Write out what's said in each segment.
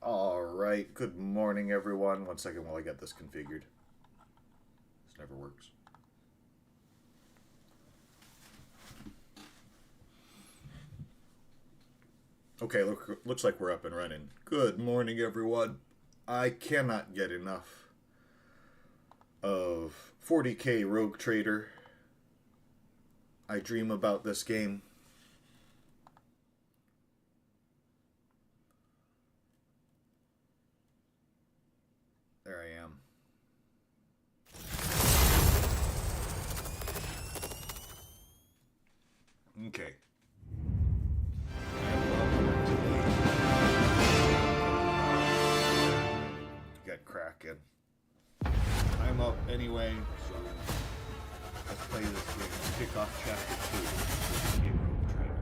Alright, good morning everyone. One second while I get this configured. This never works. Okay, looks like we're up and running. Good morning everyone. I cannot get enough of 40k Rogue Trader. I dream about this game. There I am. Okay. Get cracking. I'm up anyway, so let's play this game. Kick off chapter 2 of Rogue Trader.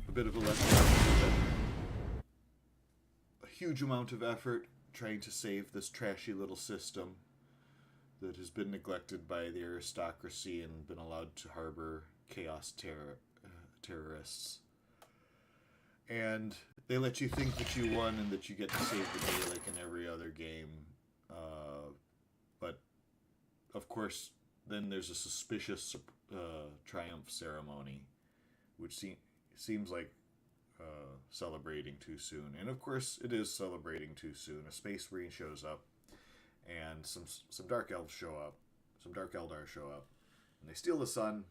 A bit of a lesson, a huge amount of effort trying to save this trashy little system that has been neglected by the aristocracy and been allowed to harbor chaos terrorists. And they let you think that you won and that you get to save the day like in every other game. But, of course, then there's a suspicious triumph ceremony, which seems like celebrating too soon. And of course it is celebrating too soon. A space marine shows up and some dark elves show up, some dark eldar show up, and they steal the sun,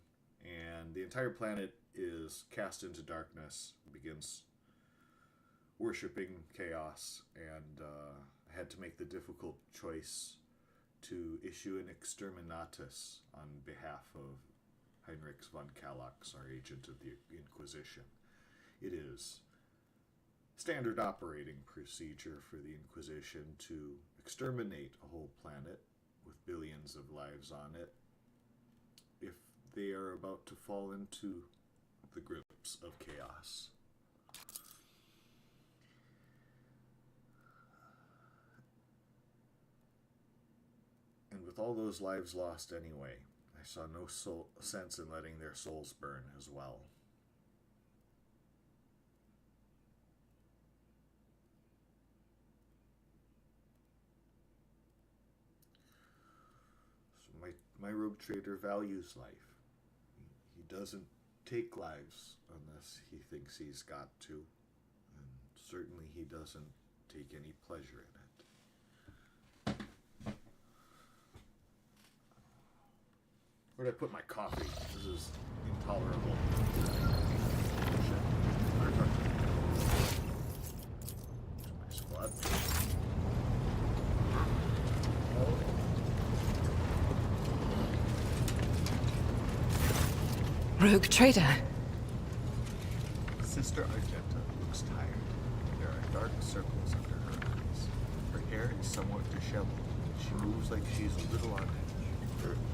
and the entire planet is cast into darkness, begins worshipping chaos, and had to make the difficult choice to issue an exterminatus on behalf of Heinrich von Kallax, our agent of the Inquisition. It is standard operating procedure for the Inquisition to exterminate a whole planet with billions of lives on it if they are about to fall into the grips of chaos. And with all those lives lost anyway, I saw no sense in letting their souls burn as well. So my rogue trader values life. He doesn't take lives unless he thinks he's got to, and certainly he doesn't take any pleasure in it. Where'd I put my coffee? This is intolerable. My squad. Rogue Trader. Sister Argenta looks tired. There are dark circles under her eyes. Her hair is somewhat disheveled. She moves like she's a little on edge.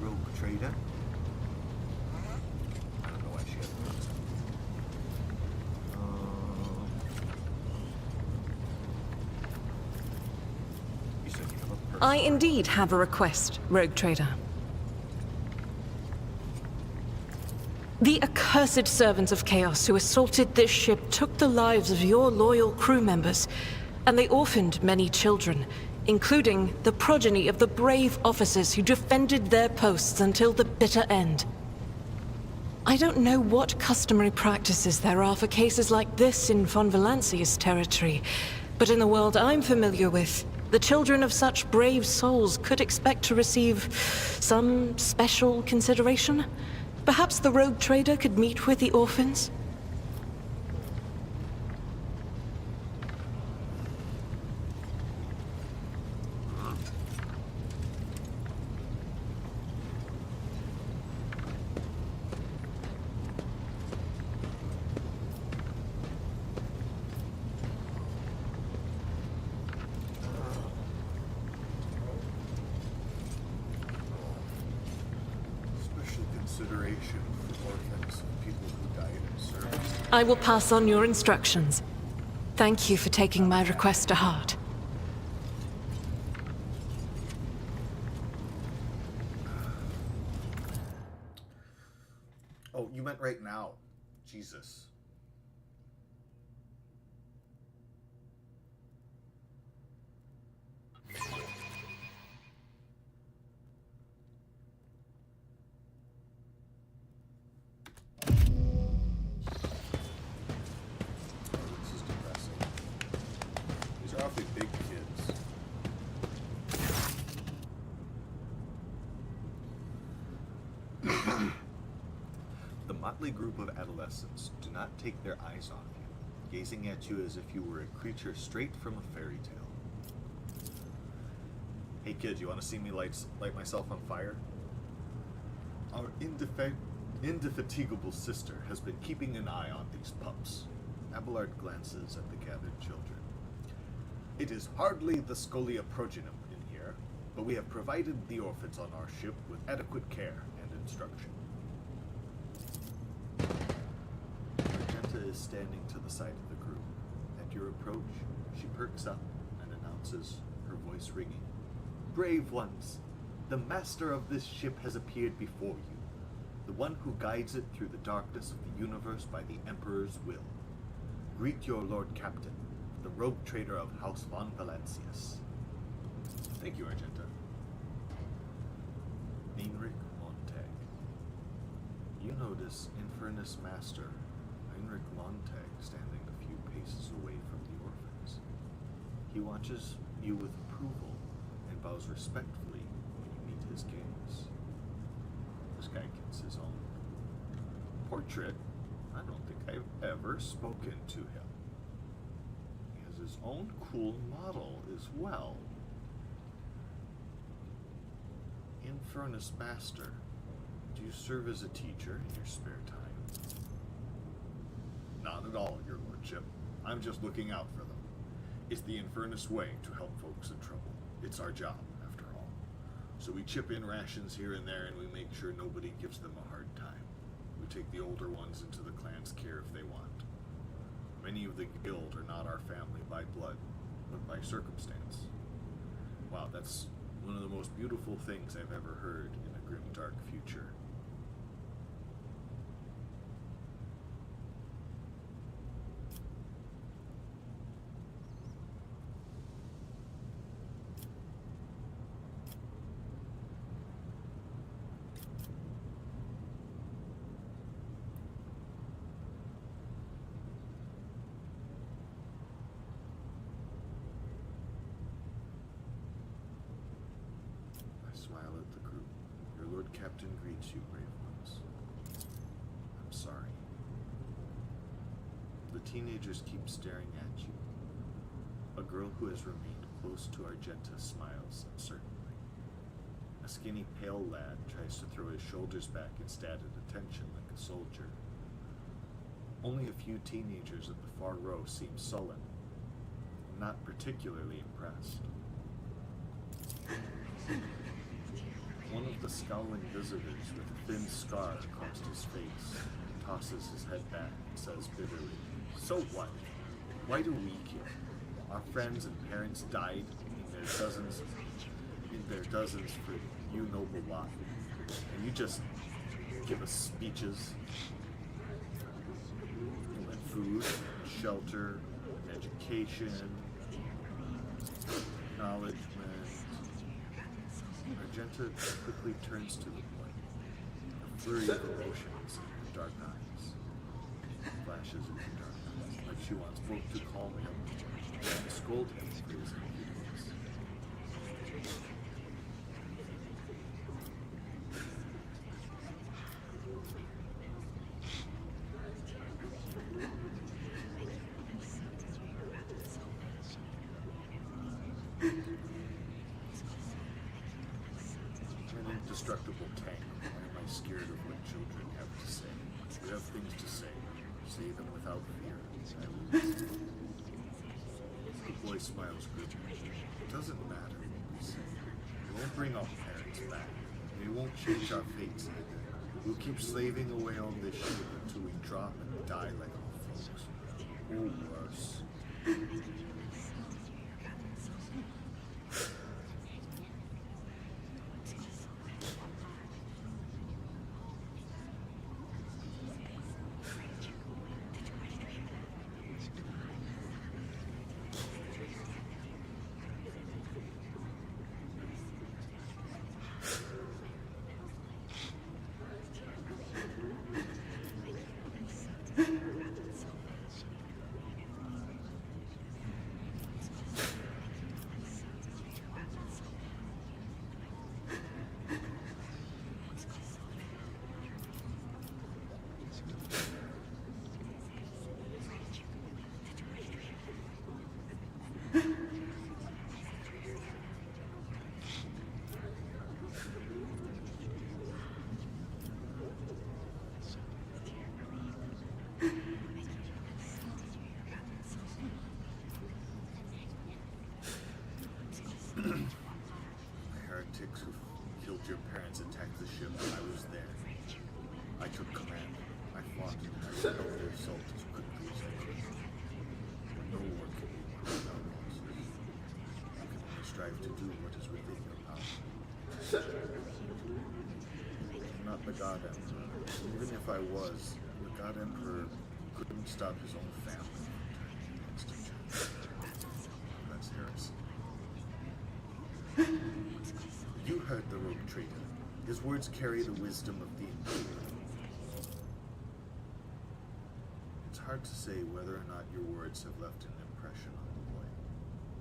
Rogue Trader? I don't know why she has words. You said you have a person. I indeed have a request, Rogue Trader. The accursed servants of chaos who assaulted this ship took the lives of your loyal crew members, and they orphaned many children, including the progeny of the brave officers who defended their posts until the bitter end. I don't know what customary practices there are for cases like this in Von Valancia's territory, but in the world I'm familiar with, the children of such brave souls could expect to receive some special consideration. Perhaps the Rogue Trader could meet with the orphans? Consideration for orphans and people who died in service. I will pass on your instructions. Thank you for taking my request to heart. Oh, you meant right now. Jesus. This is depressing. These are awfully big kids. The motley group of adolescents do not take their eyes off you, gazing at you as if you were a creature straight from a fairy tale. Hey kid, you want to see me light myself on fire? Our indefatigable sister has been keeping an eye on these pups. Abelard glances at the gathered children. It is hardly the Scolia progenum in here, but we have provided the orphans on our ship with adequate care and instruction. Argenta is standing to the side of the group. At your approach, she perks up and announces, her voice ringing. Brave ones, the master of this ship has appeared before you, the one who guides it through the darkness of the universe by the Emperor's will. Greet your Lord Captain, the rogue trader of House von Valancius. Thank you, Argenta. Heinrich Montag. You notice Infernus Master Heinrich Montag standing a few paces away from the orphans. He watches you with approval and bows respectfully when you meet his gaze. This guy gets his own portrait. I don't think I've ever spoken to him. He has his own cool model as well. Infernus Master, do you serve as a teacher in your spare time? Not at all, your lordship. I'm just looking out for them. It's the Infernus way to help folks in trouble. It's our job, after all. So we chip in rations here and there, and we make sure nobody gives them a hard time. We take the older ones into the clan's care if they want. Many of the guild are not our family by blood, but by circumstance. Wow, that's one of the most beautiful things I've ever heard in a grim, dark future. Smile at the group. Your Lord Captain greets you, brave ones. I'm sorry. The teenagers keep staring at you. A girl who has remained close to Argenta smiles uncertainly. A skinny, pale lad tries to throw his shoulders back instead at attention like a soldier. Only a few teenagers at the far row seem sullen, not particularly impressed. One of the scowling visitors with a thin scar across his face tosses his head back and says bitterly, "So what? Why do we care? Our friends and parents died in their dozens for you noble lot. And you just give us speeches. You want food, shelter, education, acknowledgement." Argenta quickly turns to the boy. A flurry of emotions in her dark eyes. Flashes in her dark eyes, like she wants folk to calm him and scold him for his impudence. Indestructible tank. Why am I scared of what children have to say? You have things to say. Say them without fear. I will listen. The boy smiles grimly. It doesn't matter what we say. We won't bring our parents back. We won't change our fates either. We'll keep slaving away on this ship until we drop and die like our folks. Or worse. lunatics who killed your parents attacked the ship. I was there. I took command. I fought and carried out the assault as quickly as I could. But no war can be won without losses. You can only strive to do what is within your power. I'm not the God Emperor. Even if I was, the God Emperor couldn't stop his own family from turning against each other. That's heresy. You heard the rogue traitor. His words carry the wisdom of the Imperium. It's hard to say whether or not your words have left an impression on the boy,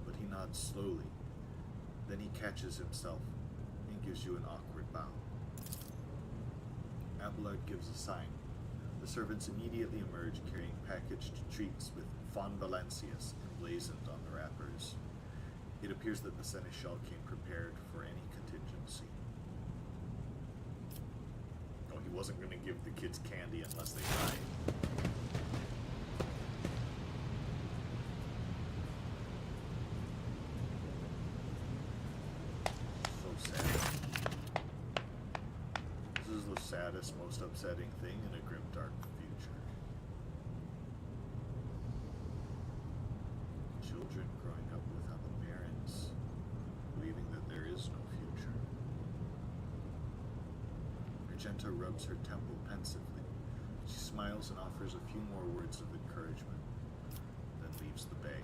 but he nods slowly. Then he catches himself and gives you an awkward bow. Abelard gives a sign. The servants immediately emerge carrying packaged treats with Von Valancius emblazoned on the wrappers. It appears that the Seneschal came prepared for any contingency. Oh, he wasn't going to give the kids candy unless they died. So sad. This is the saddest, most upsetting thing in a grim, dark future. Children growing up without parents, believing that there is no future. Argenta rubs her temple pensively. She smiles and offers a few more words of encouragement, then leaves the bay.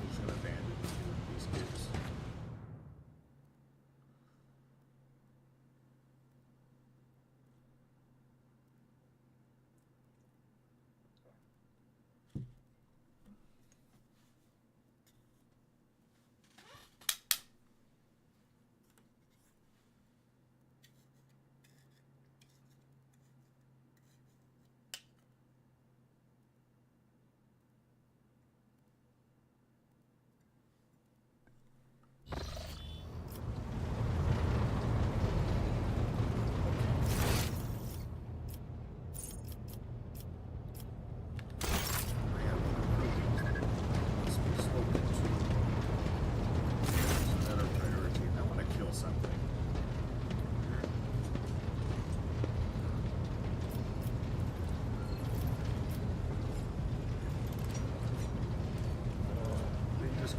Who's gonna abandon these kids?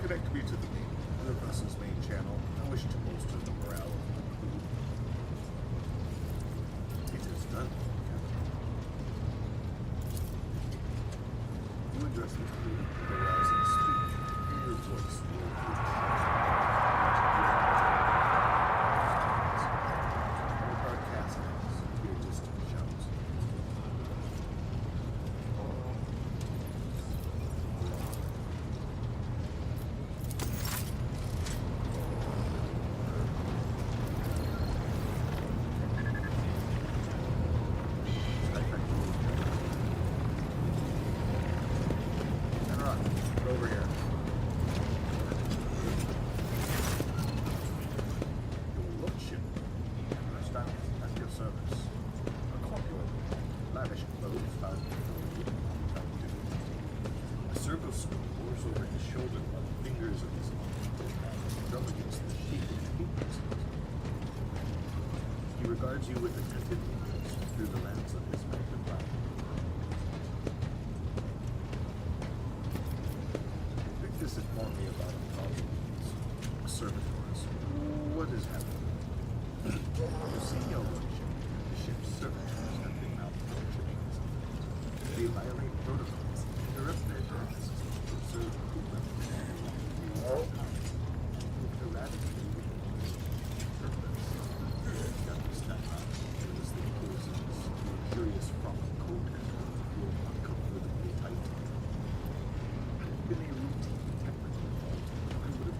Connect me to the vessel's main channel. I wish to bolster the morale of the crew. It is done, Captain. You address the crew with a rousing speech. In your voice will be no broadcast ends. Hear distant shouts. Over here. Your lordship, stand at your service. A corpulent, lavish clothes found a servo-scope pours over his shoulder while the fingers of his hand drum against the sheet of papers. He regards you with attentive interest through the lens of his magnifier. Inform me about a problem. Servitors. What is happening? You see, your lordship, the ship's servitors have been malfunctioning. They violate protocols, interrupt their tasks, observe movement, erratically purpose. Step up. It is the causes curious proper code will uncomfortably tight. Been a routine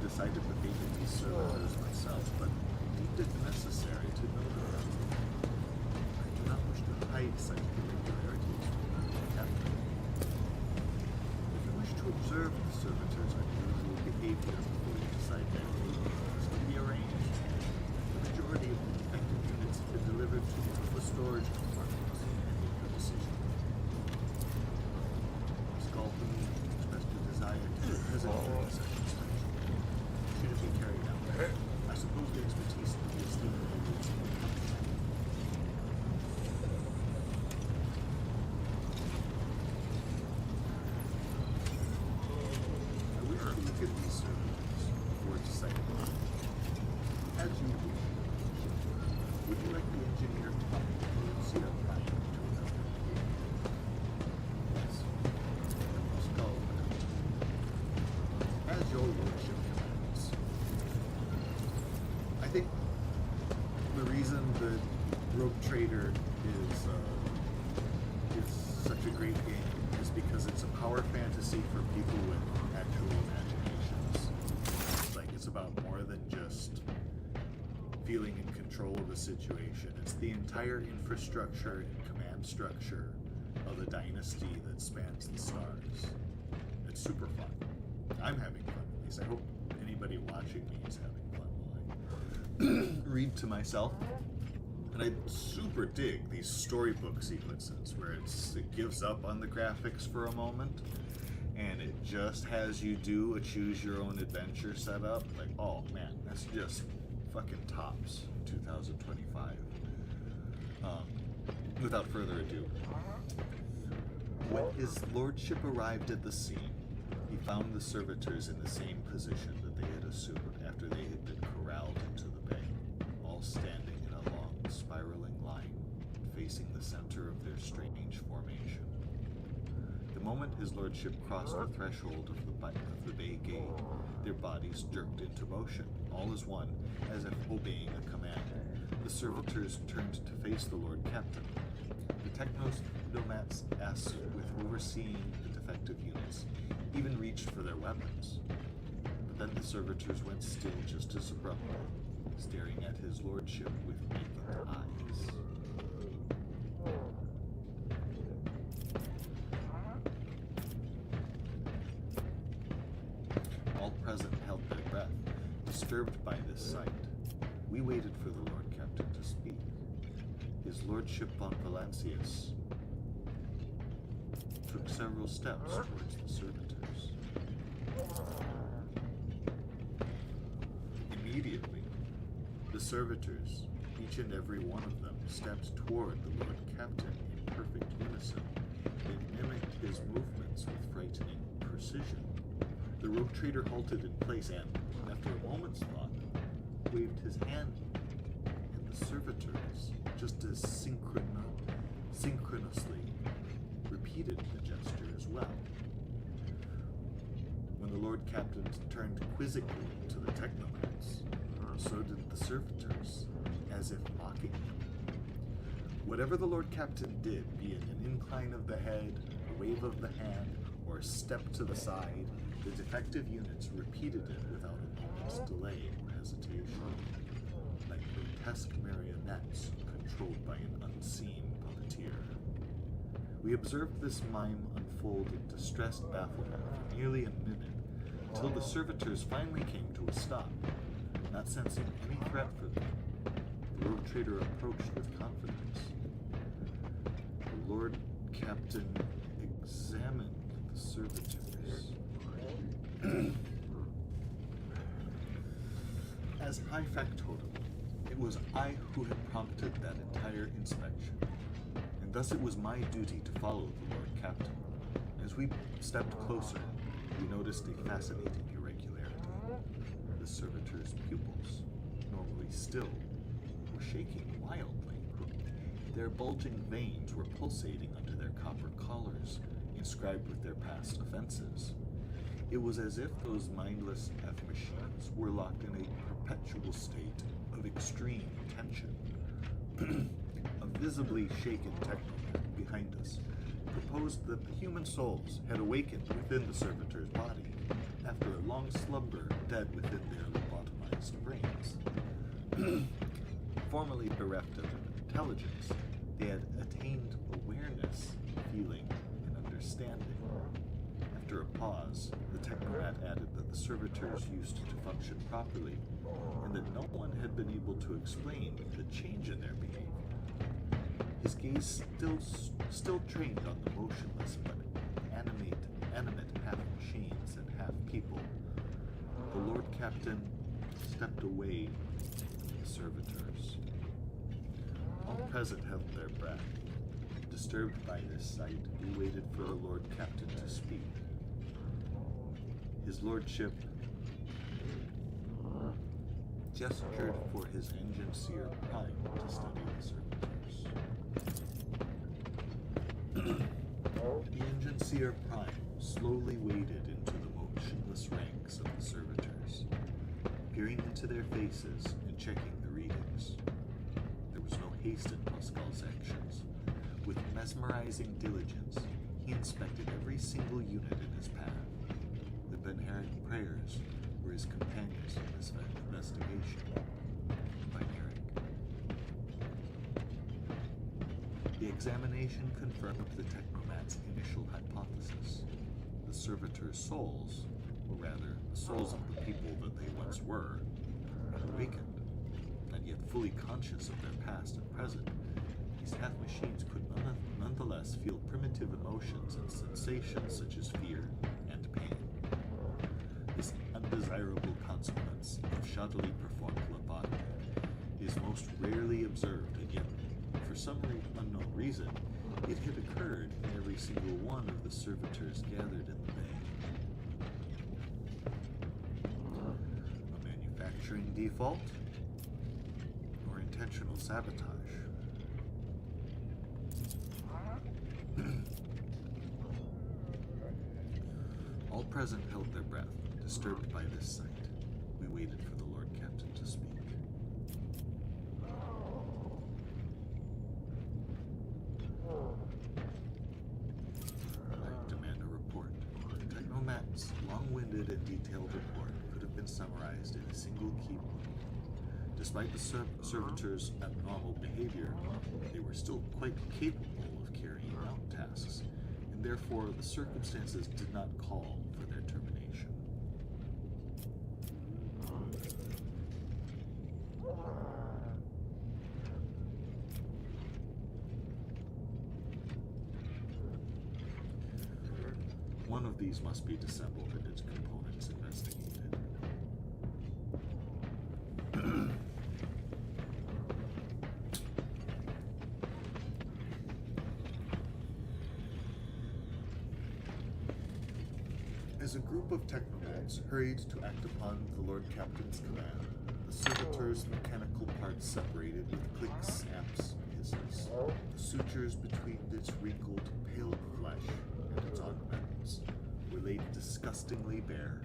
decided the fate of these servitors myself, but deemed it necessary to know them. I do not wish to hide such irregularities from the captain. If you wish to observe the servitors' unusual behavior before you decide their fate, this can be arranged. The majority of the defective units have been delivered to the storage compartments and such a great game is because it's a power fantasy for people with actual imaginations. Like, it's about more than just feeling in control of a situation. It's the entire infrastructure and command structure of a dynasty that spans the stars. It's super fun. I'm having fun, at least. I hope anybody watching me is having fun while I read to myself. And I super dig these storybook sequences where it gives up on the graphics for a moment and it just has you do a choose your own adventure setup. Like, oh man, that's just fucking tops 2025. Without further ado, when his lordship arrived at the scene, he found the servitors in the same position that they had assumed after they had been corralled into the bay, all standing in a long, spiraling line, facing the center of their strange formation. The moment his lordship crossed the threshold of the bay gate, their bodies jerked into motion, all as one, as if obeying a command. The servitors turned to face the Lord Captain. The technomats, as with overseeing the defective units, even reached for their weapons. But then the servitors went still just as abruptly, staring at his lordship with vacant eyes. All present held their breath, disturbed by this sight. We waited for the Lord Captain to speak. His lordship von Valancius took several steps towards the servitors. Immediately, the servitors, each and every one of them, stepped toward the Lord Captain in perfect unison. They mimicked his movements with frightening precision. The rogue trader halted in place and, after a moment's thought, waved his hand, and the servitors, just as synchronously, repeated the gesture as well. When the Lord Captain turned quizzically to the technomats, so did the servitors, as if mocking him. Whatever the Lord Captain did, be it an incline of the head, a wave of the hand, or a step to the side, the defective units repeated it without a moment's delay or hesitation, like grotesque marionettes controlled by an unseen puppeteer. We observed this mime unfold in distressed bafflement for nearly a minute, until the servitors finally came to a stop, not sensing any threat for them. The rogue trader approached with confidence. The Lord Captain examined the servitors. As High Factotum, it was I who had prompted that entire inspection, and thus it was my duty to follow the Lord Captain. As we stepped closer, we noticed a fascinating irregularity. The servitors' pupils, normally still, were shaking wildly. Their bulging veins were pulsating under their copper collars, inscribed with their past offenses. It was as if those mindless F-machines were locked in a perpetual state of extreme tension. A visibly shaken technomat behind us proposed that the human souls had awakened within the servitor's body after a long slumber dead within their lobotomized brains. Formerly bereft of intelligence, they had attained awareness, feeling, and understanding. After a pause, the technomat added that the servitors used to function properly, and that no one had been able to explain the change in their behavior. His gaze still trained on the motionless but animate half-machines and half-people. The Lord Captain stepped away from the servitors. All present held their breath. Disturbed by this sight, we waited for the Lord Captain to speak. His lordship gestured for his engine seer Prime to study the servitors. The engine seer Prime slowly waded into the motionless ranks of the servitors, peering into their faces and checking the readings. There was no haste in Pascal's actions. With mesmerizing diligence, he inspected every single unit in his path. The Benheric prayers were his companions in this investigation. Benheric. The examination confirmed the Technomat's initial hypothesis. The servitors' souls, or rather, the souls of the people that they once were, awakened, and yet fully conscious of their past and present. These half-machines could nonetheless feel primitive emotions and sensations such as fear and pain. This undesirable consequence of shoddily performed lobotomy is most rarely observed, and yet, for some unknown reason, it had occurred in every single one of the servitors gathered in the bay. A manufacturing default? Or intentional sabotage? All present held their breath, disturbed by this sight. We waited for the Lord Captain to speak. I demand a report. The Technomat's long-winded and detailed report could have been summarized in a single key point. Despite the servitors' abnormal behavior, they were still quite capable of carrying out tasks, and therefore the circumstances did not call for their termination. One of these must be disassembled and its components investigated. As a group of Technomats hurried to act upon the Lord Captain's command, the servitor's mechanical parts separated with clicks, snaps, hisses. The sutures between its wrinkled, pale flesh and its augments were laid disgustingly bare.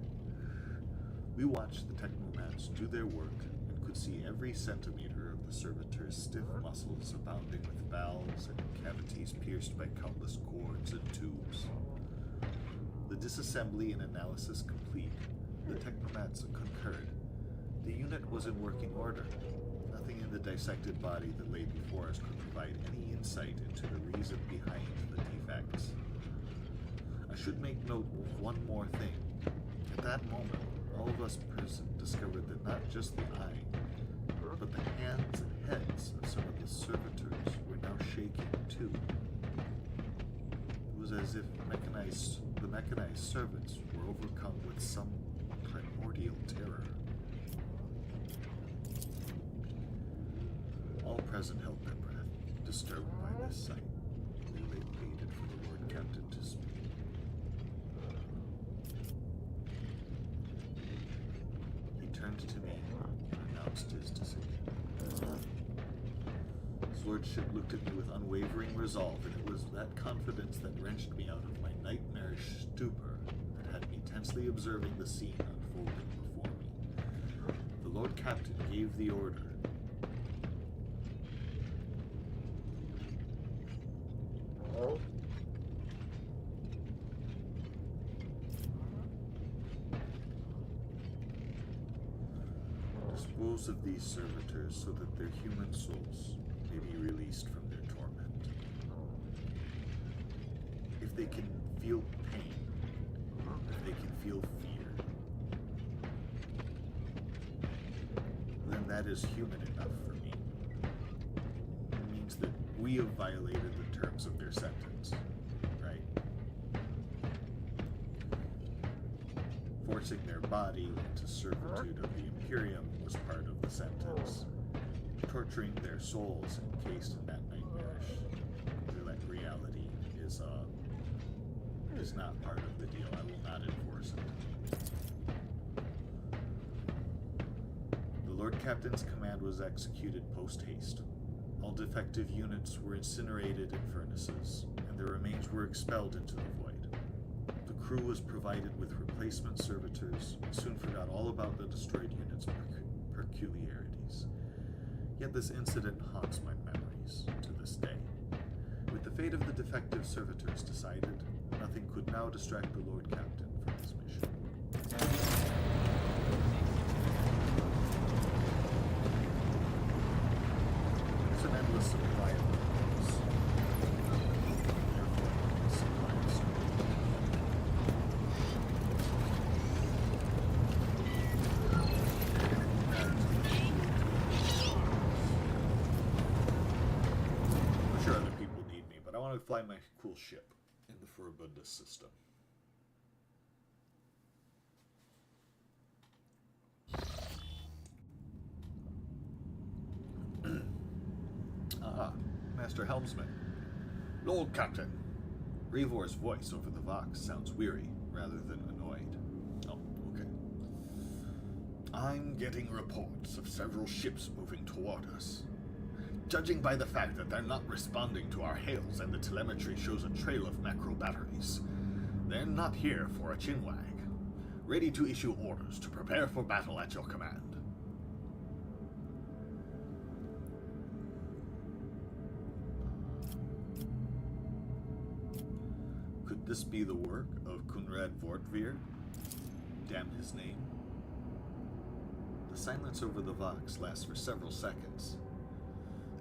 We watched the Technomats do their work and could see every centimeter of the servitor's stiff muscles abounding with valves and cavities pierced by countless cords and tubes. The disassembly and analysis complete, the Technomats concurred. The unit was in working order. Nothing in the dissected body that lay before us could provide any insight into the reason behind the defects. I should make note of one more thing. At that moment, all of us present discovered that not just the eye, but the hands and heads of some of the servitors were now shaking too. It was as if the mechanized servants were overcome with some primordial terror. All present held their breath, disturbed by this sight. We waited for the Lord Captain to speak. He turned to me and announced his decision. His lordship looked at me with unwavering resolve, and it was that confidence that wrenched me out of my nightmarish stupor that had me tensely observing the scene unfolding before me. The Lord Captain gave the order. Dispose of these servitors so that their human souls may be released from their torment. If they can feel pain, if they can feel fear, then that is human enough for me. It means that we have violated the terms of their sentence, right? Forcing their body into servitude of the Imperium was part of the sentence. Torturing their souls encased in that nightmarish reality is not part of the deal. I will not enforce it. The Lord Captain's command was executed post-haste. All defective units were incinerated in furnaces, and their remains were expelled into the void. The crew was provided with replacement servitors and soon forgot all about the destroyed unit's peculiarities. Yet this incident haunts my memories to this day. With the fate of the defective servitors decided, nothing could now distract the Lord Captain from his mission. It's an endless supply of weapons. Therefore, endless supply of storage. I'm sure other people need me, but I want to fly my cool ship in the Furibunda system. Aha, Master Helmsman. Lord Captain. Revor's voice over the Vox sounds weary rather than annoyed. Oh, okay. I'm getting reports of several ships moving toward us. Judging by the fact that they're not responding to our hails and the telemetry shows a trail of macro batteries, they're not here for a chinwag. Ready to issue orders to prepare for battle at your command. Could this be the work of Kunrad Vortvir? Damn his name. The silence over the Vox lasts for several seconds.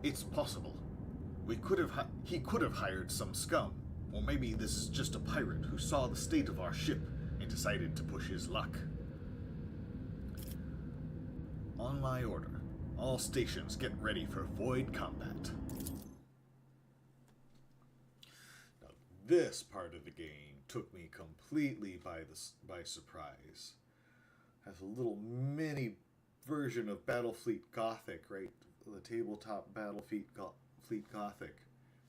It's possible. He could have hired some scum, or maybe this is just a pirate who saw the state of our ship and decided to push his luck. On my order, all stations get ready for void combat. Now, this part of the game took me completely by surprise. Has a little mini version of Battlefleet Gothic, right? The tabletop Battlefleet Gothic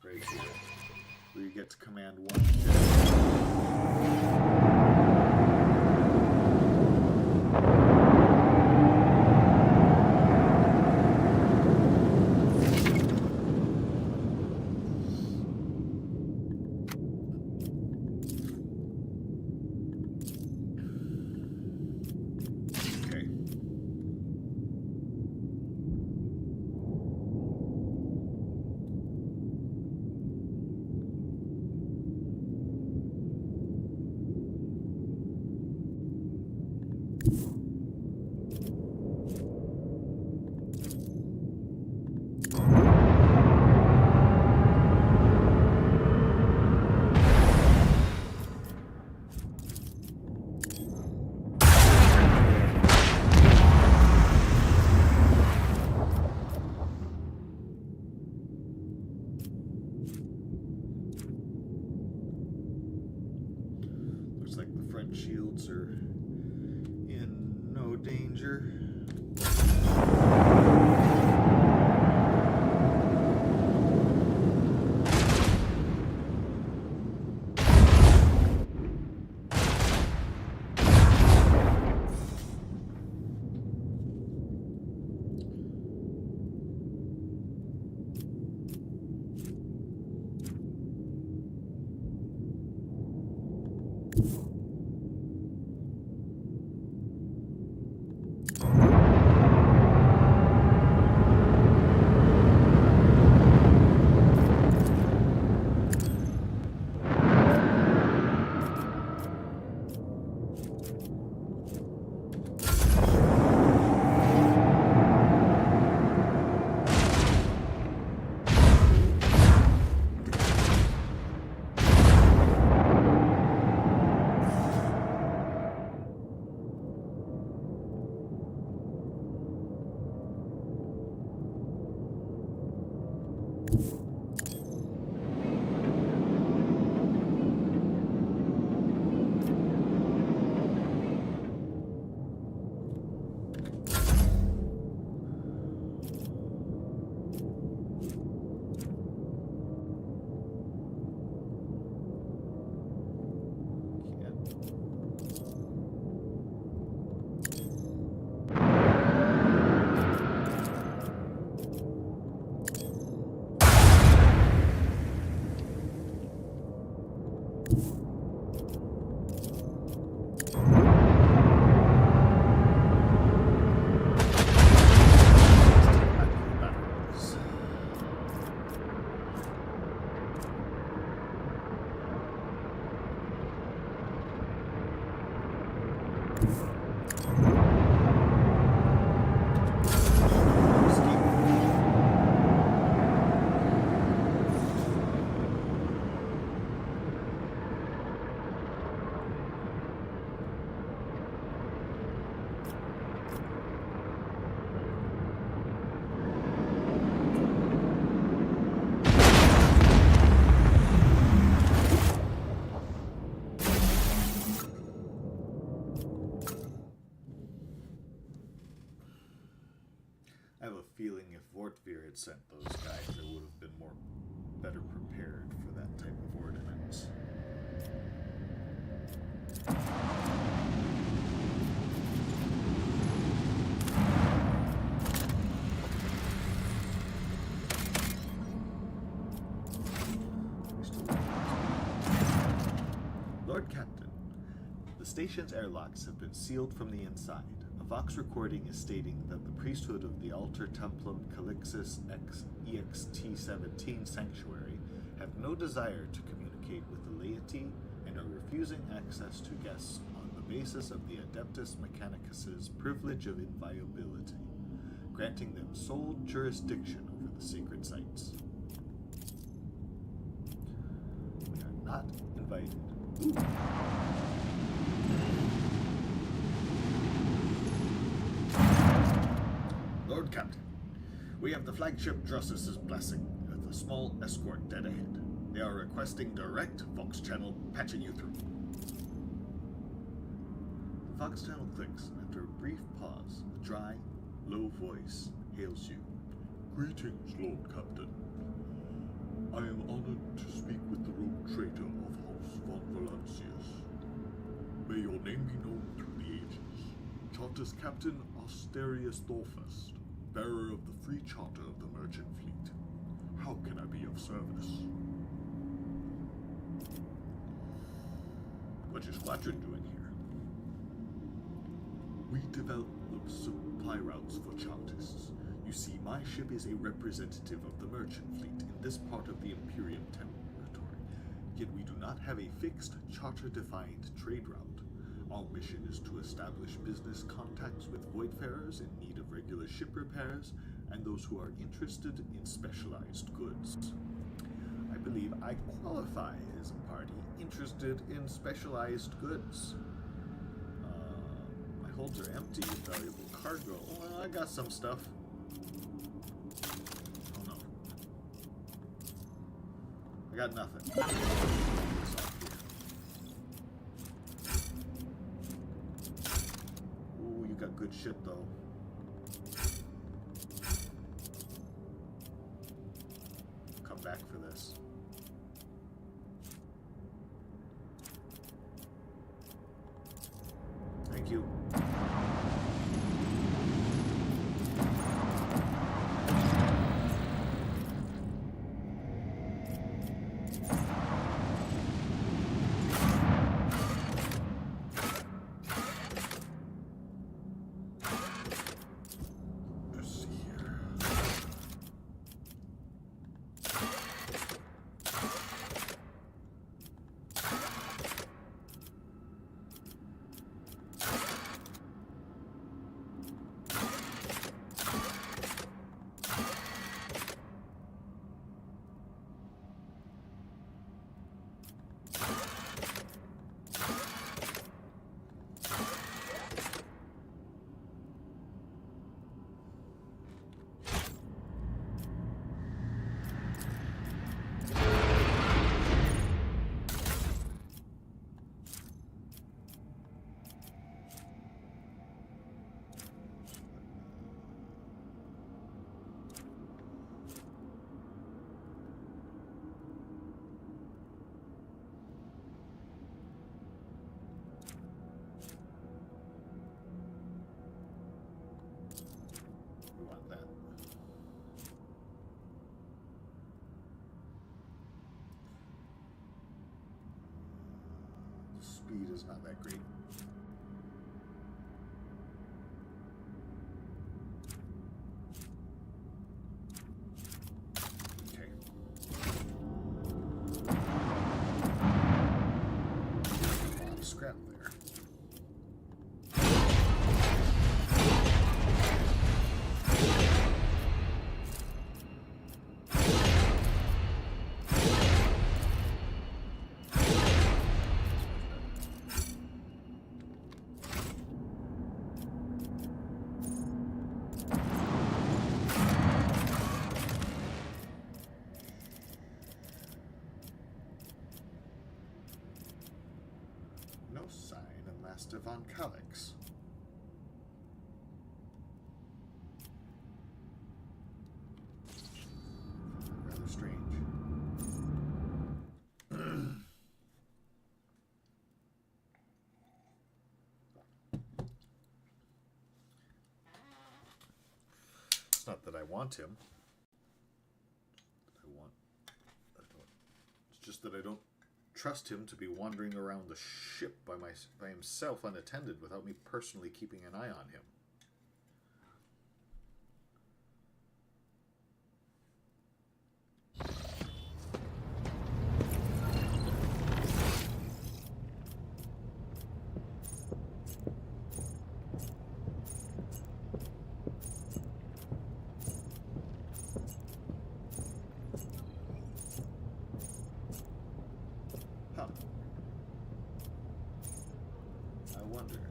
right here, where you get to command one ship. Shields are in no danger. feeling if Vortvir had sent those guys, they would have been better prepared for that type of ordinance. Lord Captain, the station's airlocks have been sealed from the inside. A Vox recording is stating that the priesthood of the Alter Templum Calixis EXT-17 Sanctuary have no desire to communicate with the laity and are refusing access to guests on the basis of the Adeptus Mechanicus's privilege of inviolability, granting them sole jurisdiction over the sacred sites. We are not invited. Ooh. Lord Captain, we have the flagship Drussus's blessing with a small escort dead ahead. They are requesting direct Vox channel patching you through. The Vox channel clicks. After a brief pause, a dry, low voice hails you. Greetings, Lord Captain. I am honored to speak with the rogue traitor of House von Valancius. May your name be known through the ages. Charter's Captain Asterius Thorfest, bearer of the free charter of the merchant fleet. How can I be of service? What's your squadron doing here? We develop supply routes for Chartists. You see, my ship is a representative of the merchant fleet in this part of the Imperium territory, yet we do not have a fixed, charter-defined trade route. Our mission is to establish business contacts with voidfarers in need of regular ship repairs and those who are interested in specialized goods. I believe I qualify as a party interested in specialized goods. My holds are empty with valuable cargo. Well, I got some stuff. Oh no. I got nothing. Ooh, you got good shit though. Come back for this. Thank you. Speed is not that great. Okay. A lot of scrap there. No sign of Master von Calix. Not that I want him. It's just that I don't trust him to be wandering around the ship by himself unattended without me personally keeping an eye on him. I wonder. I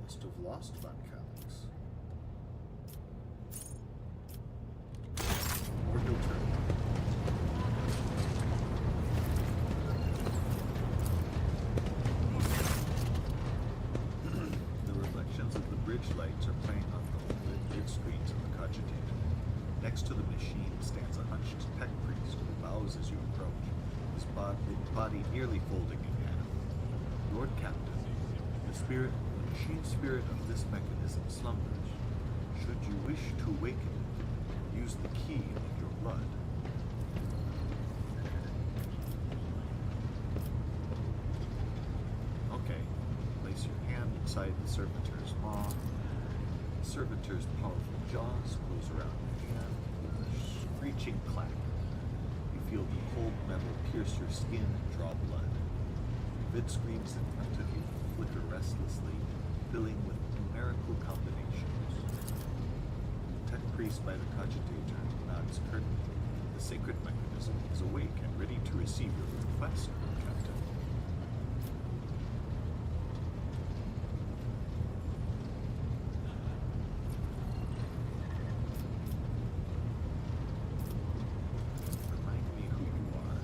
must have lost Von Calyx. Or he'll turn. The reflections of the bridge lights are playing on the lit screens of the cogitator. Next to the machine stands a hunched tech priest who bows as you approach, his body nearly folding in half. Lord Captain, the machine spirit of this mechanism slumbers. Should you wish to awaken it, use the key of your blood. Okay, place your hand inside the servitor's maw. The servitor's powerful jaws close around your hand with a screeching clack. You feel the cold metal pierce your skin and draw blood. Vid screens in front of you flicker restlessly, filling with numerical combinations. The tech priest by the cogitator nods curtly. The sacred mechanism is awake and ready to receive your request, Captain. Remind me who you are.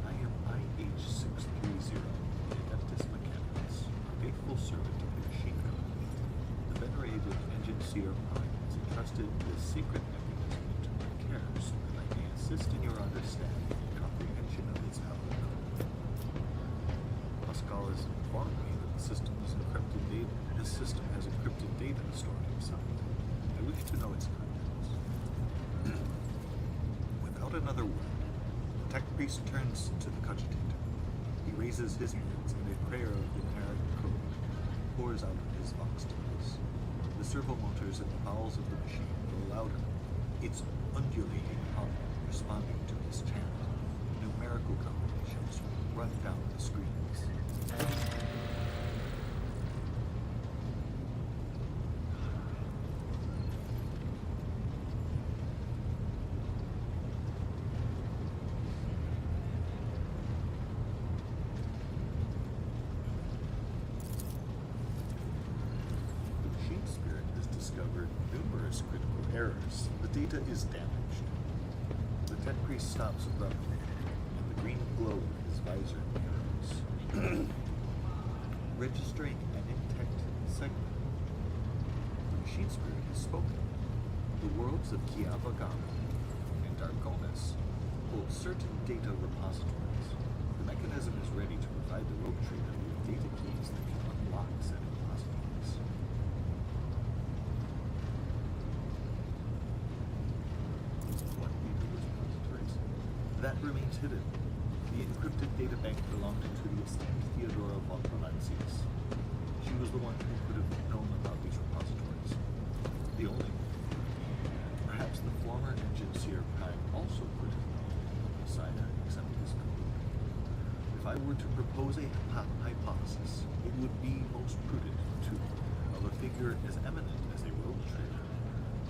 I am IH-630, the Adeptus Mechanicus, faithful servant of the machine company. The venerated Engine Seer Prime has entrusted this secret mechanism into my care so that I may assist in your understanding and comprehension of its outcome. Pascal has informed me that this system has encrypted data stored inside. I wish to know its contents. Without another word, the tech priest turns to the cogitator. He raises his hands and a prayer of generic code pours out of his vox device. The servo motors in the bowels of the machine grow louder, its undulating hum responding to his chant. Numerical combinations run down the screens. Discovered numerous critical errors. The data is damaged. The tech priest stops abruptly, and the green glow of his visor narrows, registering an intact segment. The machine spirit has spoken. The worlds of Kiavagama and Darkonis hold certain data repositories. The mechanism is ready to provide the rogue trader with data keys that can unlock said repositories. That remains hidden. The encrypted data bank belonged to the esteemed Theodora von Valancius. She was the one who could have known about these repositories. The only one. Perhaps the former Engine Seer Prime also could have known, Messiah accepted his code. If I were to propose a hypothesis, it would be most prudent, too, of a figure as eminent as a rogue trader,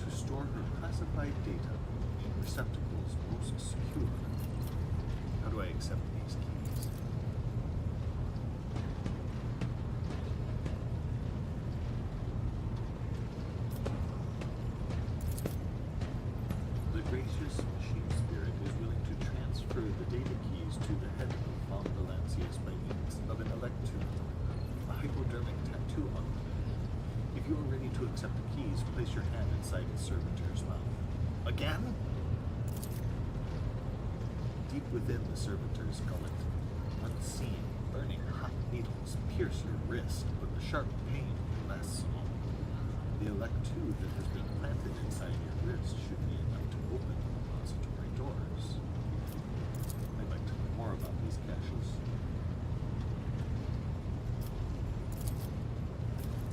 to store her classified data in receptacles most secure. How do I accept these keys? The gracious machine spirit is willing to transfer the data keys to the head of von Valancius by means of an electron, a hypodermic tattoo on them. If you are ready to accept the keys, place your hand inside the servitor's mouth. Again? Deep within the servitor's gullet, unseen, burning hot needles pierce your wrist, but the sharp pain lasts long. The electude that has been planted inside your wrist should be enough to open the repository doors. I'd like to know more about these caches.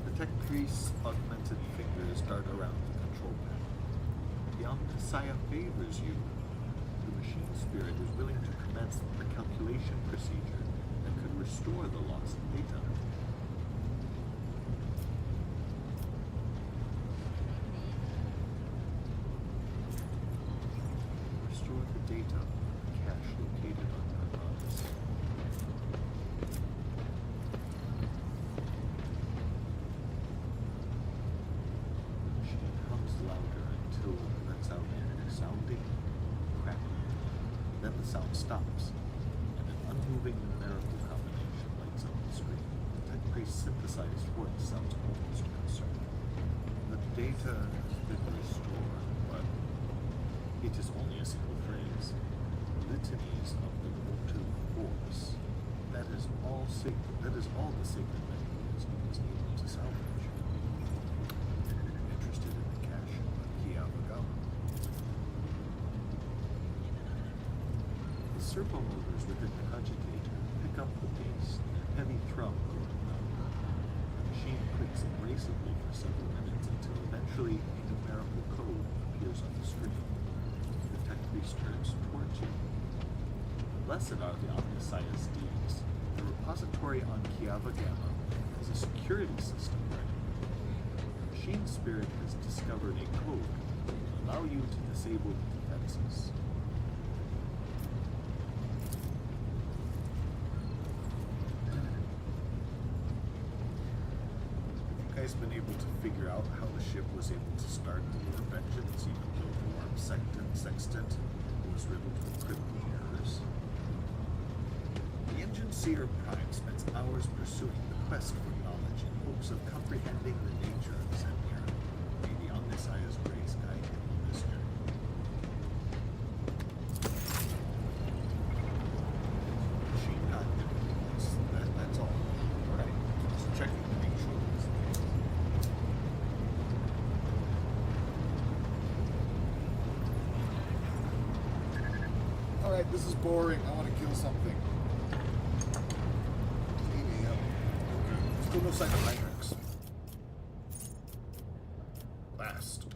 The tech priest's augmented fingers dart around the control panel. The Omnissiah favors you. The machine spirit is willing to commence a calculation procedure that could restore the lost data. Restore the data of the cache located on your bus. The machine hums louder until it lets out a sounding crackle. Then the sound stops, and an unmoving numerical combination lights up the screen. The tech priest's synthesized voice sounds almost concerned. The data has been restored, but it is only a single phrase. Litanies of the motive force. That is all the sacred mechanism is able to salvage. Interested in the cache of Kiavagama. The servo motors within the cogitator pick up the bass and a heavy thrum going loud. The machine clicks abrasively for several minutes until eventually a numerical code appears on the screen. The tech priest turns towards you. Blessed are the Omnissiah's deeds. The repository on Kiavagama has a security system ready. The machine spirit has discovered a code that will allow you to disable the defenses. Have you guys been able to figure out how the ship was able to start the war of vengeance even though the warp sextant was riddled with critical errors? The Engine Seer Prime spends hours pursuing the quest for knowledge in hopes of comprehending the nature of Zendikar. May the Omnissiah's grace guide him on this journey. Machine got him. That's all. Alright. Just checking to make sure it's Alright, this is boring. I want to kill something. Still no sign of Hydrix. Last.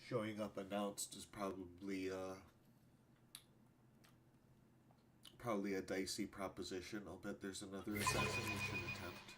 Showing up announced is probably a dicey proposition. I'll bet there's another assassination attempt.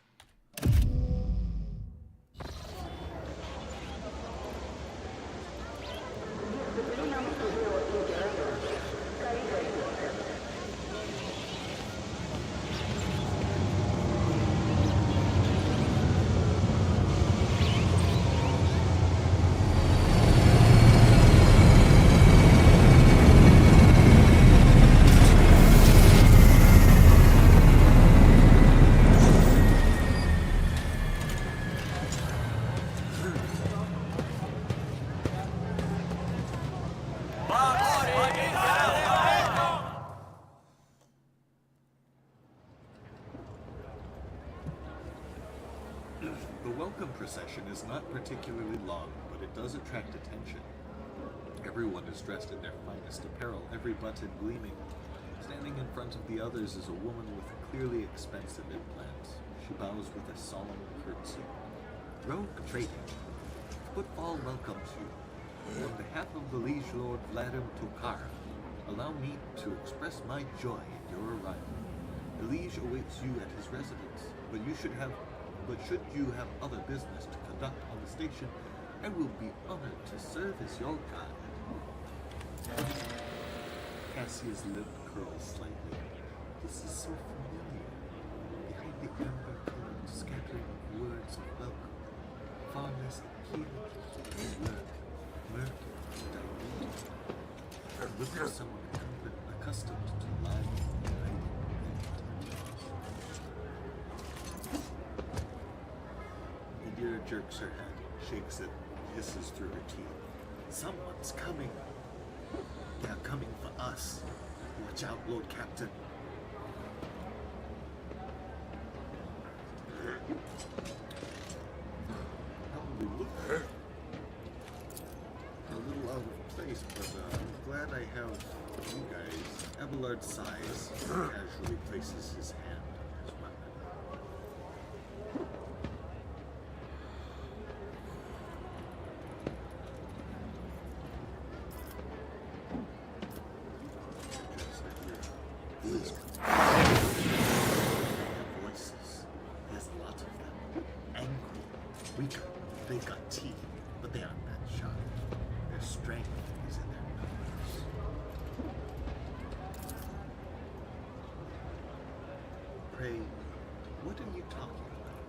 The welcome procession is not particularly long, but it does attract attention. Everyone is dressed in their finest apparel, every button gleaming. Standing in front of the others is a woman with clearly expensive implants. She bows with a solemn curtsy. Rogue Trading, football welcomes you. On behalf of the Liege Lord Vladimir Tokara, allow me to express my joy at your arrival. The Liege awaits you at his residence, but should you have other business to conduct on the station, I will be honored to serve as your guide. Cassia's lip curls slightly. This is so familiar. Behind the amber-colored scattering of words of welcome, far less appealing than murky and diluted. The look of someone accustomed to lying and hiding behind. Indira jerks her head, shakes it, and hisses through her teeth. Someone's coming. They are coming for us. Watch out, Lord Captain. Probably look a little out of place, but I'm glad I have you guys. Abelard sighs and casually places his hand on his weapon. Voices. There's a lot of them. Angry, weaker. They've got teeth, but they aren't that sharp. Their strength is in their numbers. Pray, what are you talking about?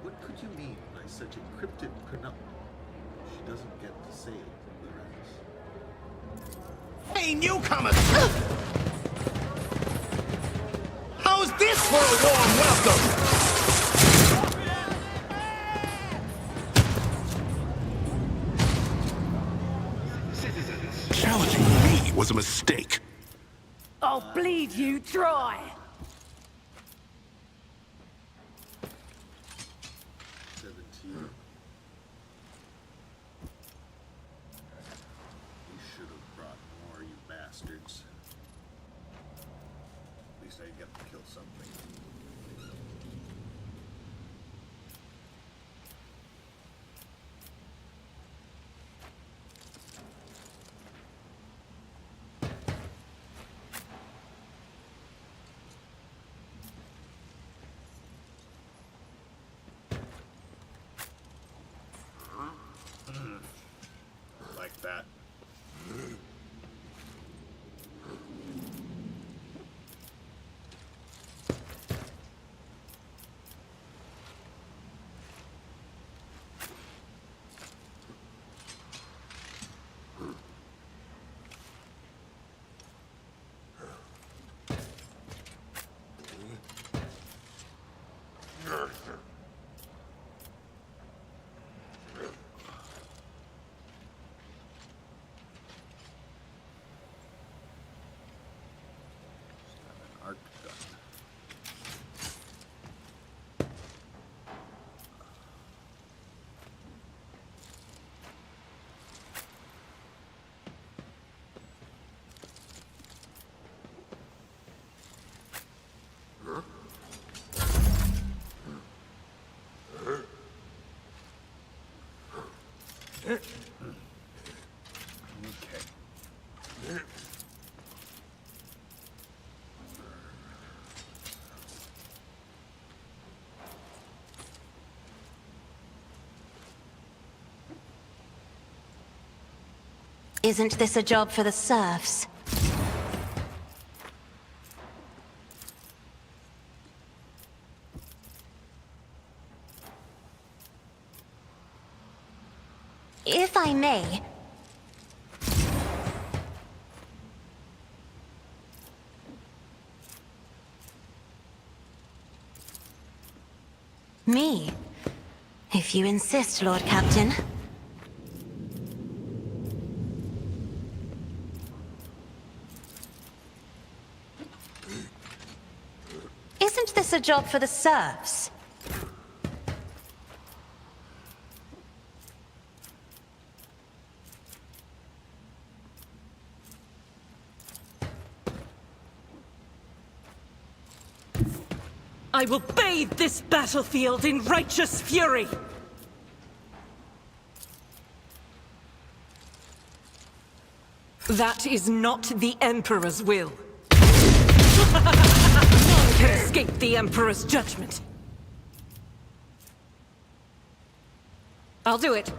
What could you mean by such a cryptic pronouncement? She doesn't get to say it in the rest. Hey, newcomers! How's this for a warm welcome? Challenging me was a mistake. I'll bleed you dry. 17. You should have brought more, you bastards. At least I get to kill something. Like that. Arc gun. Okay. Isn't this a job for the serfs? If I may... Me? If you insist, Lord Captain. Isn't this a job for the serfs? I will bathe this battlefield in righteous fury! That is not the Emperor's will. None can escape the Emperor's judgment. I'll do it.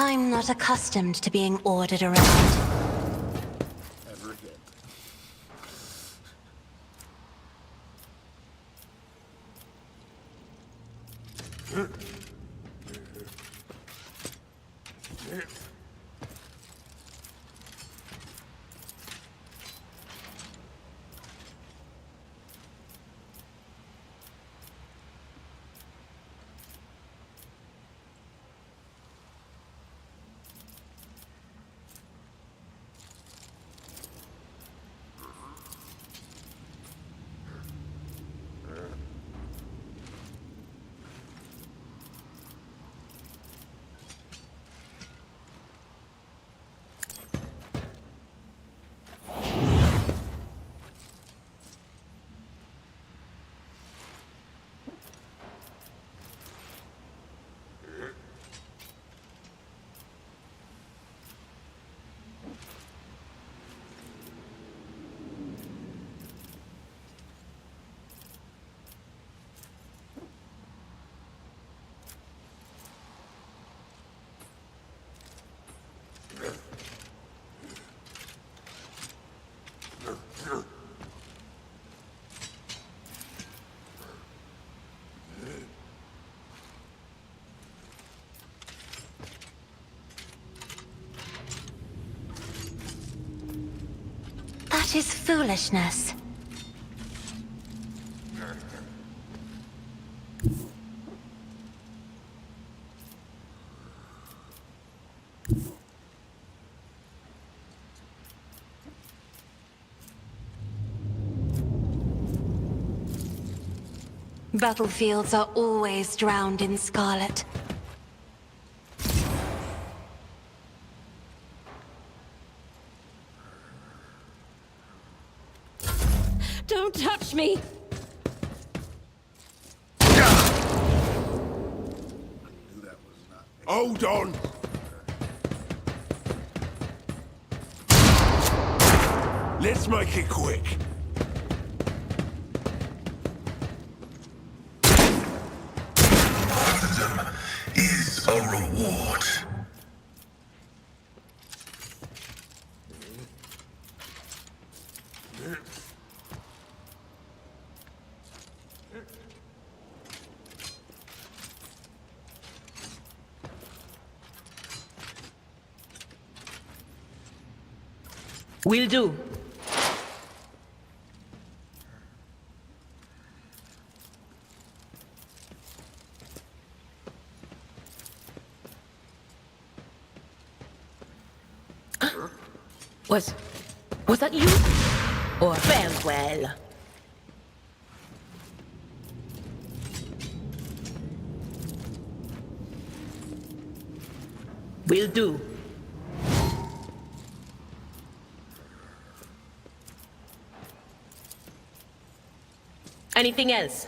I'm not accustomed to being ordered around. Ever again. That is foolishness. Battlefields are always drowned in scarlet. Don't touch me! I knew that was not. Hold on! Let's make it quick. Martyrdom is a reward. Will do. Was that you? Or farewell? Will do. Anything else?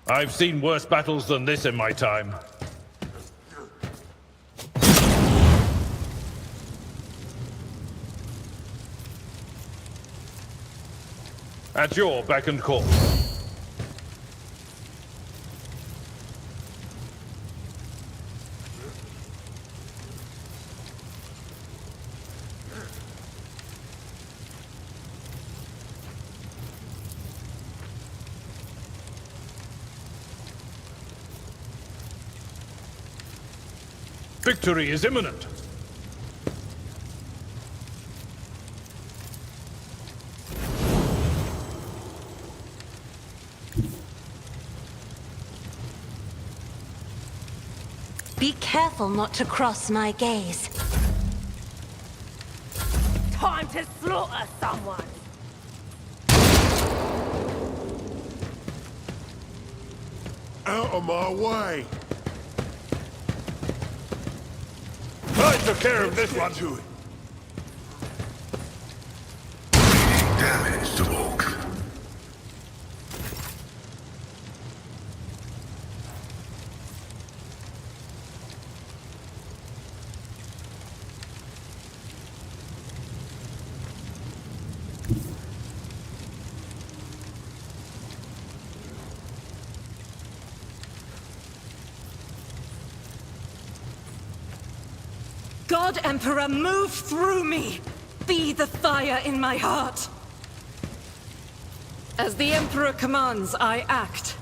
I've seen worse battles than this in my time. At your beck and call. Victory is imminent. Be careful not to cross my gaze. Time to slaughter someone! Out of my way! took care of this one. To it. Damage to Oak. God, Emperor, move through me! Be the fire in my heart! As the Emperor commands, I act.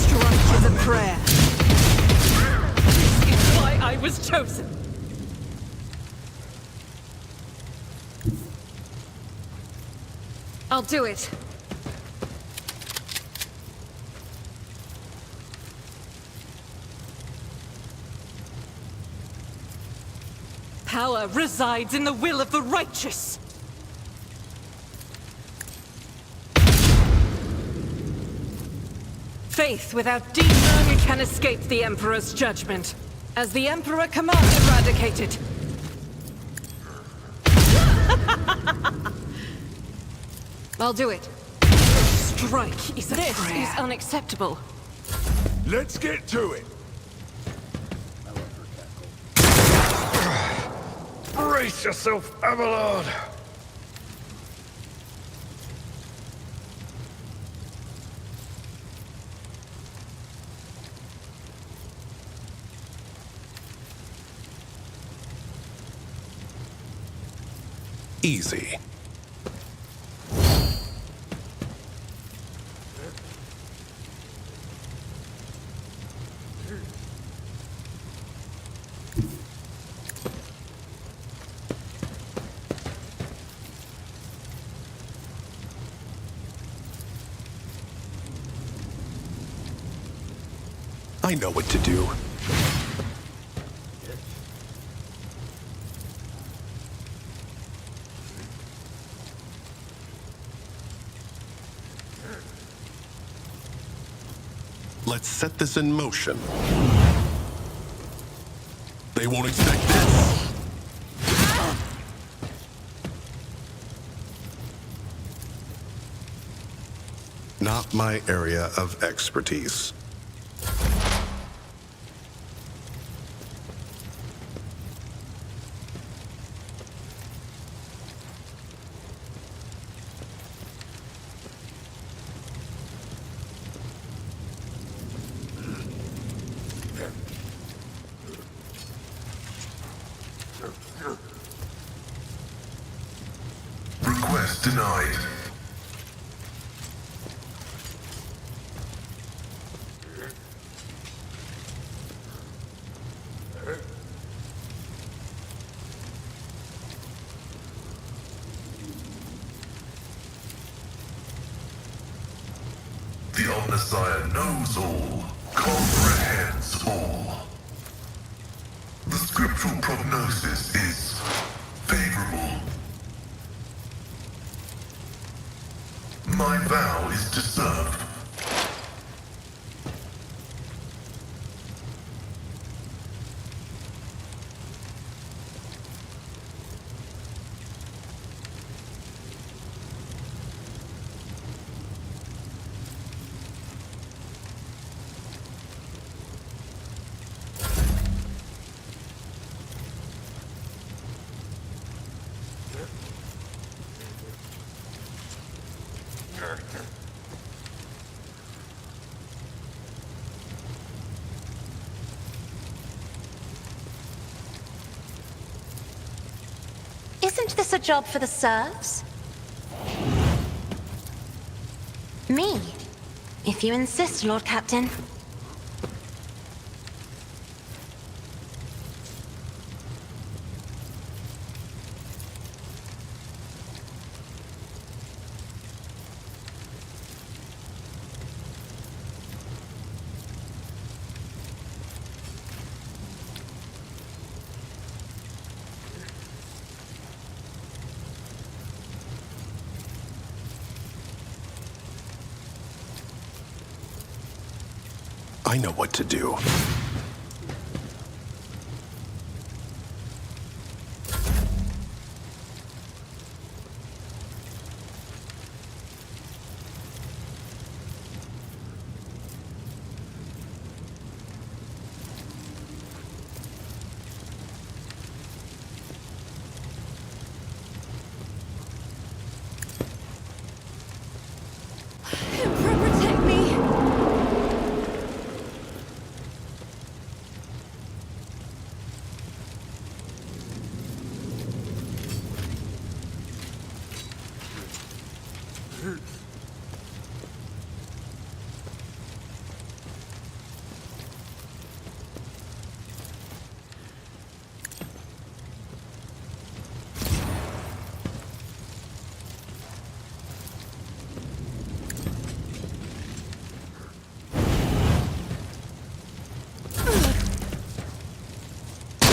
Strike is a prayer. This is why I was chosen. I'll do it. Power resides in the will of the righteous. Faith without deep learning can escape the Emperor's judgment. As the Emperor commands, eradicated. I'll do it. Strike is a prayer. This is unacceptable. Let's get to it. Brace yourself, Abelard. Easy. I know what to do. Let's set this in motion. They won't expect this. Not my area of expertise. Request denied. The Omnissiah knows all, comprehends all. The scriptural prognosis is favorable. My vow is to serve. Isn't this a job for the serfs? Me, if you insist, Lord Captain. I know what to do. Protect me!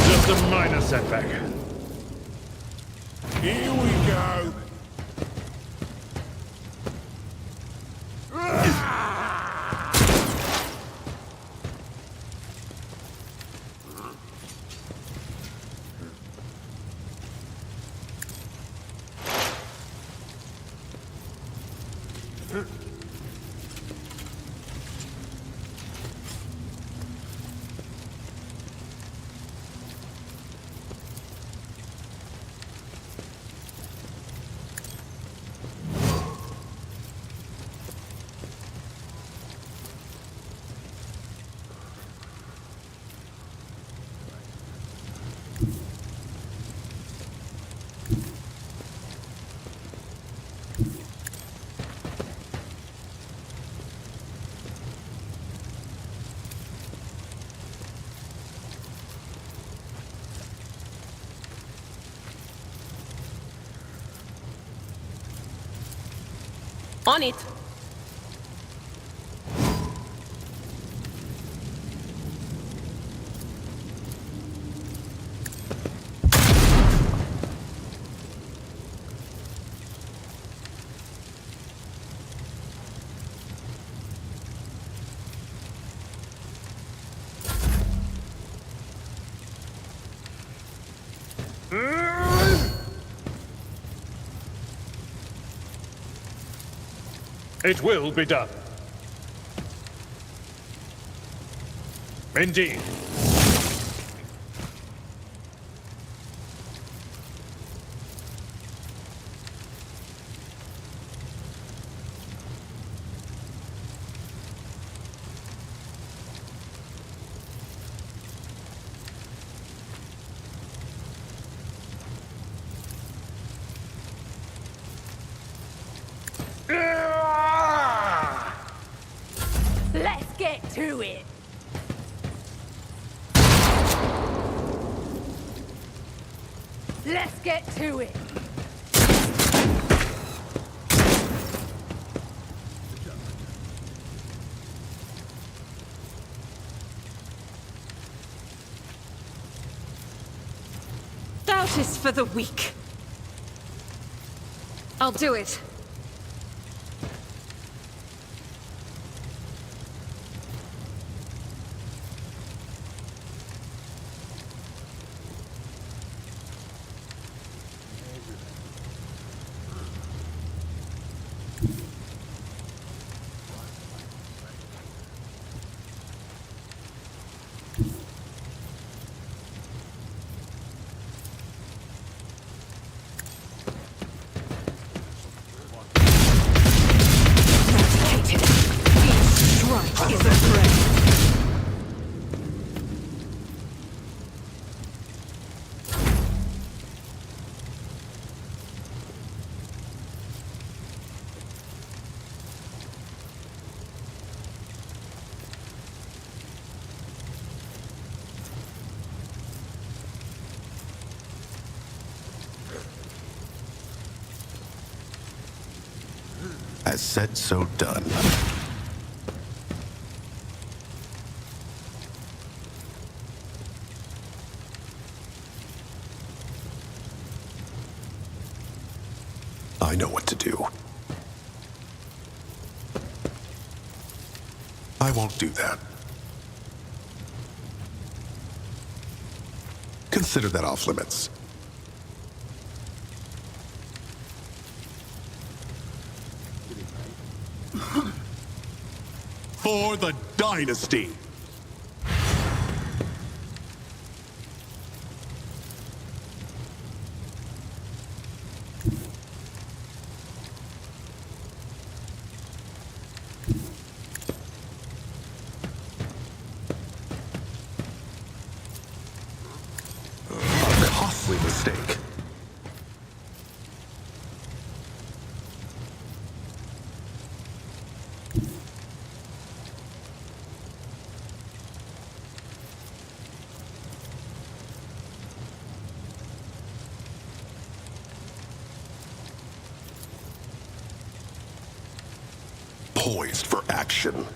Just a minor setback. Here we go. On it. It will be done. Indeed. Let's get to it. Let's get to it. Doubt is for the weak. I'll do it. Is a threat. As said, so done. I know what to do. I won't do that. consider that off limits. For the Dynasty! A costly mistake. Poised for action.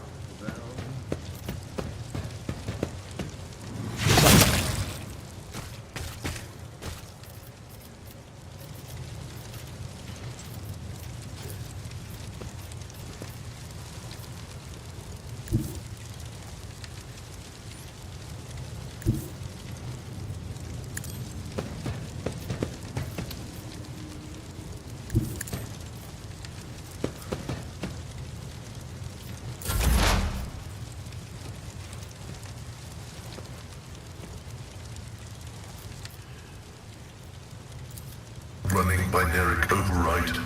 Running binaric override.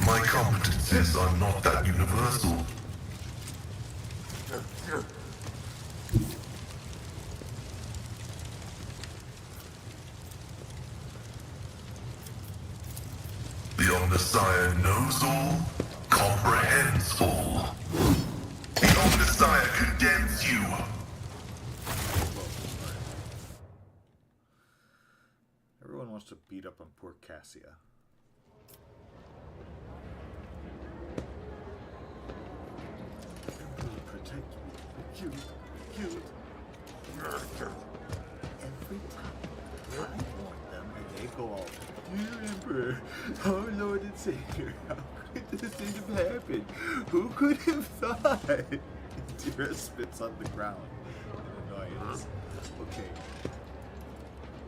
My competences are not that universal. The Omnissiah knows all, comprehends all. The Omnissiah condemns you. Everyone wants to beat up on poor Cassia. Protect me. Cute. Every time I warn them and they go all, "Dear Emperor, our Lord and Savior, how could this thing have happened? Who could have thought?" Tira spits on the ground in annoyance. Okay.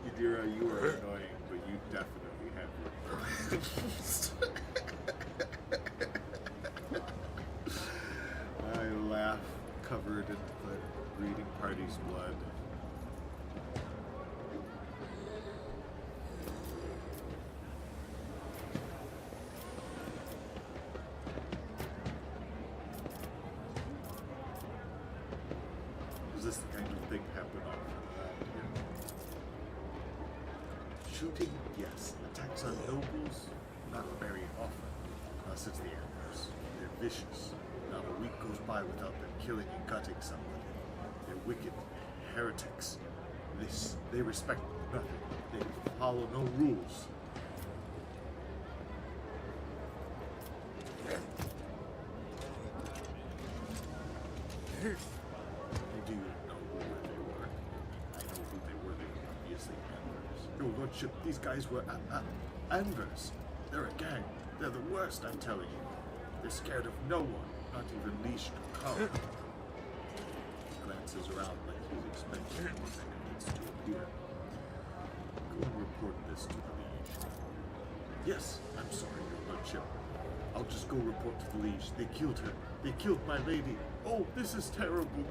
Yadira, you are annoying, but you definitely have your moments. I laugh, covered in the reading party's blood. Does this kind of thing happen often? Shooting, yes. Attacks on nobles, not very often. Unless it's the Emperors. They're vicious. Not a week goes by without them killing and gutting somebody. They're wicked, heretics. They respect nothing. They follow no rules. Do you know who they were? I know who they were. They were obviously Anvers. Your Lordship, these guys were Anvers. They're a gang. They're the worst, I'm telling you. They're scared of no one, not even Leash to come. He glances around like he's expecting more needs to appear. Go and report this to the Liege. Yes, I'm sorry, Your Lordship. I'll just go report to the Liege. They killed her. They killed my lady. Oh, this is terrible.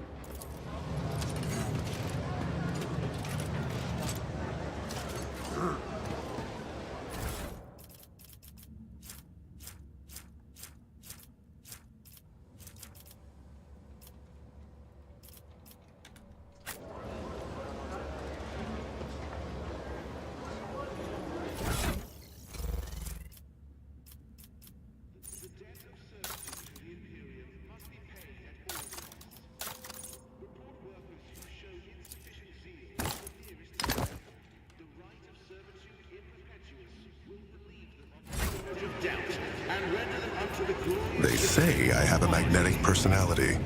They say I have a magnetic personality.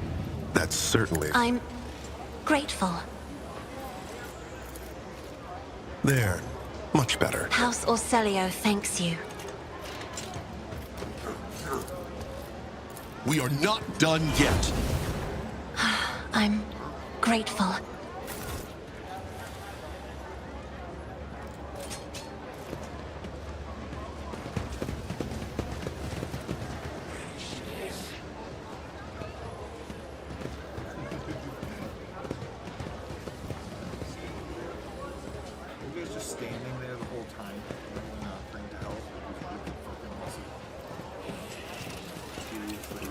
That's certainly... I'm grateful. There. Much better. House Orselio thanks you. We are not done yet. I'm grateful. You guys just standing there the whole time, not offering to help. Fucking awesome. Seriously.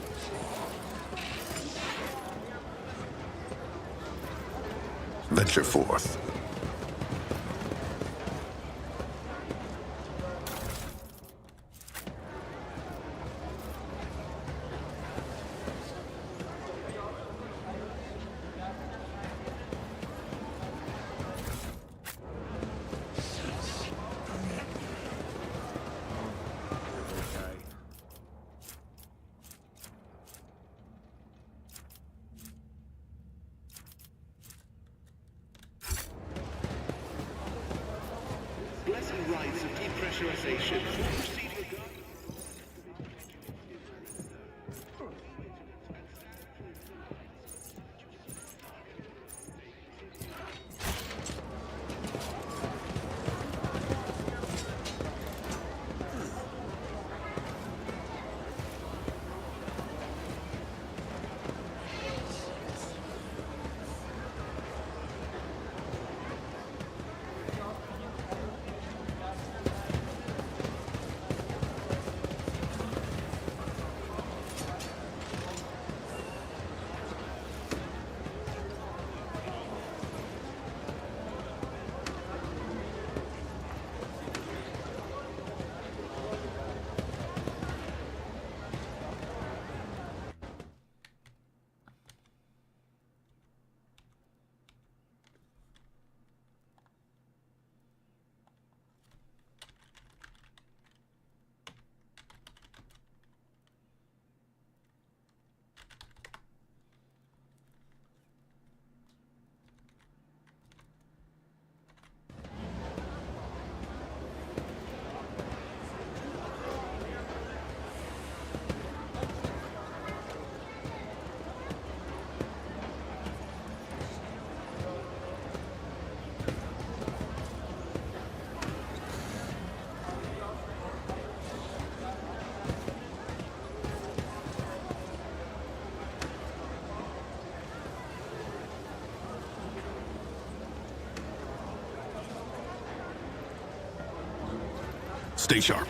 Venture forth. Okay. Blessing rites of depressurization. Stay sharp.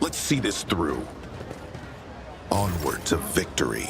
Let's see this through. Onward to victory.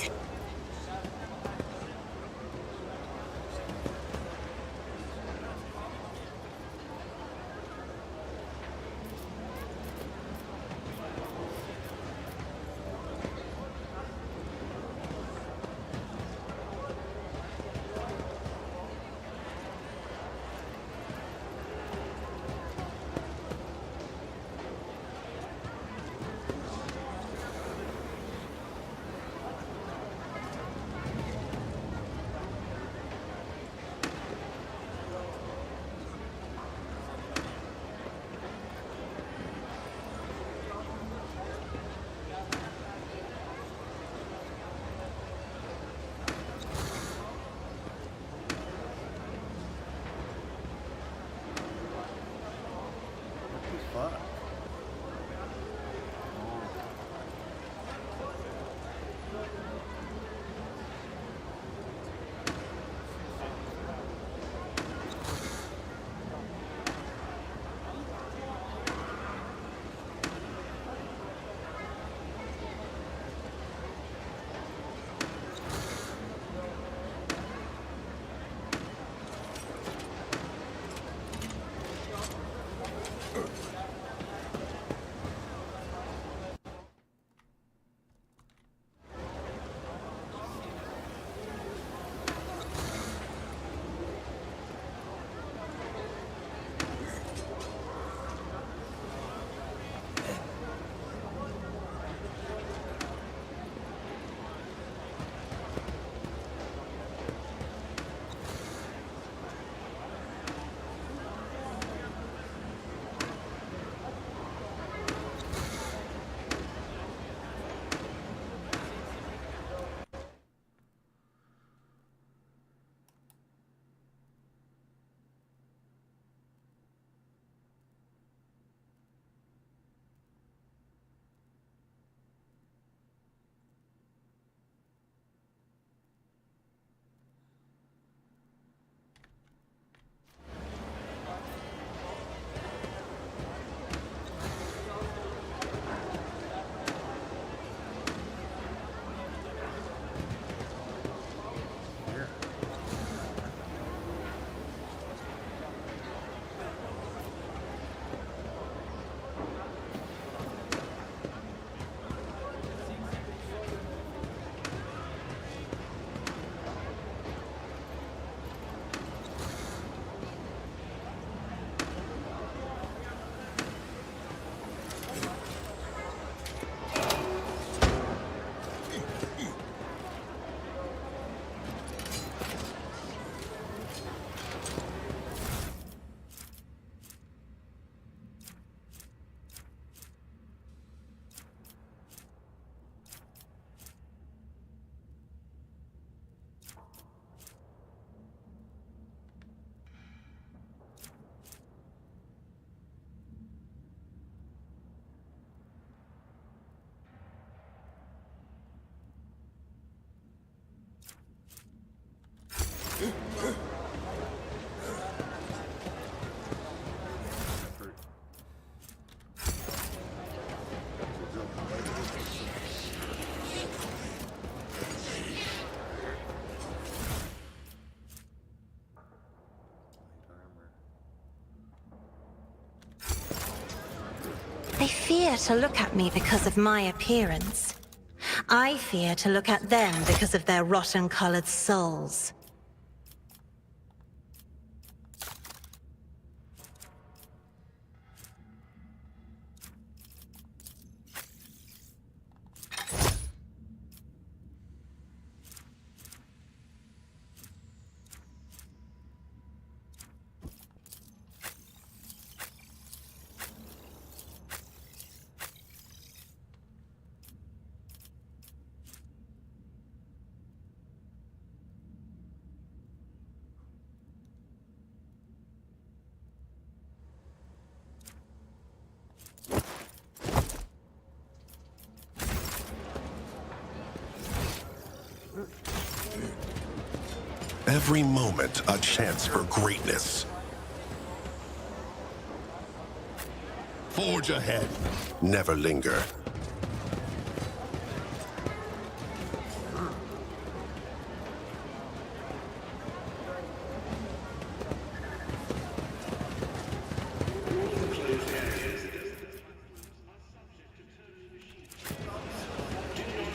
They fear to look at me because of my appearance. I fear to look at them because of their rotten-colored souls. Every moment a chance for greatness. Forge ahead. Never linger.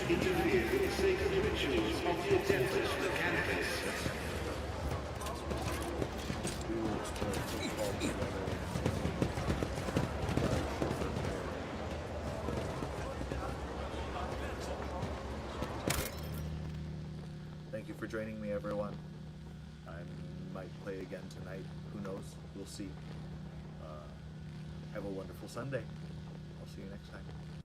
Interfere with the sacred rituals of the Adeptus Mechanicus. Thank you for joining me, everyone. I might play again tonight. Who knows? We'll see. Have a wonderful Sunday. I'll see you next time.